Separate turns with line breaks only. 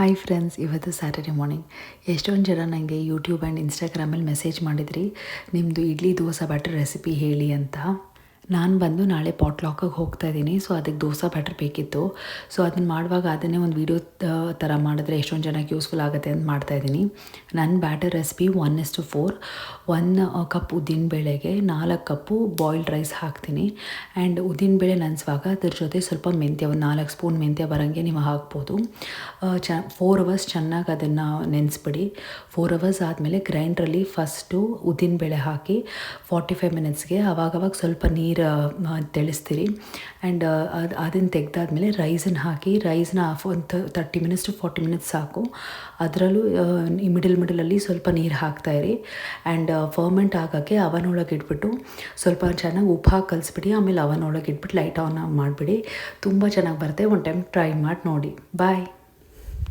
Hi friends, ಇವತ್ತು Saturday morning ಎಷ್ಟೊಂದು ಜನ ನನಗೆ ಯೂಟ್ಯೂಬ್ ಆ್ಯಂಡ್ ಇನ್ಸ್ಟಾಗ್ರಾಮಲ್ಲಿ ಮೆಸೇಜ್ ಮಾಡಿದ್ರಿ ನಿಮ್ಮದು ಇಡ್ಲಿ ದೋಸೆ ಬ್ಯಾಟರ್ ರೆಸಿಪಿ ಹೇಳಿ ಅಂತ. ನಾನು ಬಂದು ನಾಳೆ ಪಾಟ್ಲಾಕಿಗೆ ಹೋಗ್ತಾ ಇದ್ದೀನಿ. ಸೊ ಅದಕ್ಕೆ ದೋಸೆ ಬ್ಯಾಟರ್ ಬೇಕಿತ್ತು. ಸೊ ಅದನ್ನು ಮಾಡುವಾಗ ಅದನ್ನೇ ಒಂದು ವೀಡಿಯೋ ಥರ ಮಾಡಿದ್ರೆ ಎಷ್ಟೊಂದು ಜನಕ್ಕೆ ಯೂಸ್ಫುಲ್ ಆಗುತ್ತೆ ಅಂತ ಮಾಡ್ತಾಯಿದ್ದೀನಿ. ನನ್ನ ಬ್ಯಾಟರ್ ರೆಸಿಪಿ 1:4. 1 ಕಪ್ ಉದ್ದಿನಬೇಳೆಗೆ 4 ಕಪ್ಪು ಬಾಯ್ಲ್ಡ್ ರೈಸ್ ಹಾಕ್ತೀನಿ. ಆ್ಯಂಡ್ ಉದ್ದಿನಬೇಳೆ ನೆನೆಸುವಾಗ ಅದ್ರ ಜೊತೆ ಸ್ವಲ್ಪ ಮೆಂತ್ಯ, ಒಂದು 4 ಸ್ಪೂನ್ ಮೆಂತ್ಯ ಬರೋಂಗೆ ನೀವು ಹಾಕ್ಬೋದು. 4 ಅವರ್ಸ್ ಚೆನ್ನಾಗಿ ಅದನ್ನು ನೆನೆಸ್ಬಿಡಿ. 4 ಅವರ್ಸ್ ಆದಮೇಲೆ ಗ್ರೈಂಡ್ರಲ್ಲಿ ಫಸ್ಟು ಉದ್ದಿನಬೇಳೆ ಹಾಕಿ 45 ಮಿನಿಟ್ಸ್ಗೆ ಅವಾಗವಾಗ ಸ್ವಲ್ಪ ನೀರು ತಿಳಿಸ್ತೀರಿ. ಆ್ಯಂಡ್ ಅದನ್ನು ತೆಗೆದಾದ್ಮೇಲೆ ರೈಸನ್ನು ಹಾಕಿ ರೈಸ್ನ ಒಂದು 30 ಮಿನಿಟ್ಸ್ ಟು 40 ಮಿನಿಟ್ಸ್ ಸಾಕು. ಅದರಲ್ಲೂ ಮಿಡಲಲ್ಲಿ ಸ್ವಲ್ಪ ನೀರು ಹಾಕ್ತಾಯಿರಿ. ಆ್ಯಂಡ್ ಫರ್ಮೆಂಟ್ ಆಗೋಕ್ಕೆ ಅವನ್ ಒಳಗೆ ಇಟ್ಬಿಟ್ಟು ಸ್ವಲ್ಪ ಚೆನ್ನಾಗಿ ಉಪ್ಪು ಹಾಕಿ ಕಲಿಸ್ಬಿಡಿ. ಆಮೇಲೆ ಅವನ್ ಒಳಗೆ ಇಟ್ಬಿಟ್ಟು ಲೈಟ್ ಆನ್ ಮಾಡಿಬಿಡಿ. ತುಂಬ ಚೆನ್ನಾಗಿ ಬರುತ್ತೆ. ಒಂದು ಟೈಮ್ ಟ್ರೈ ಮಾಡಿ ನೋಡಿ. ಬಾಯ್.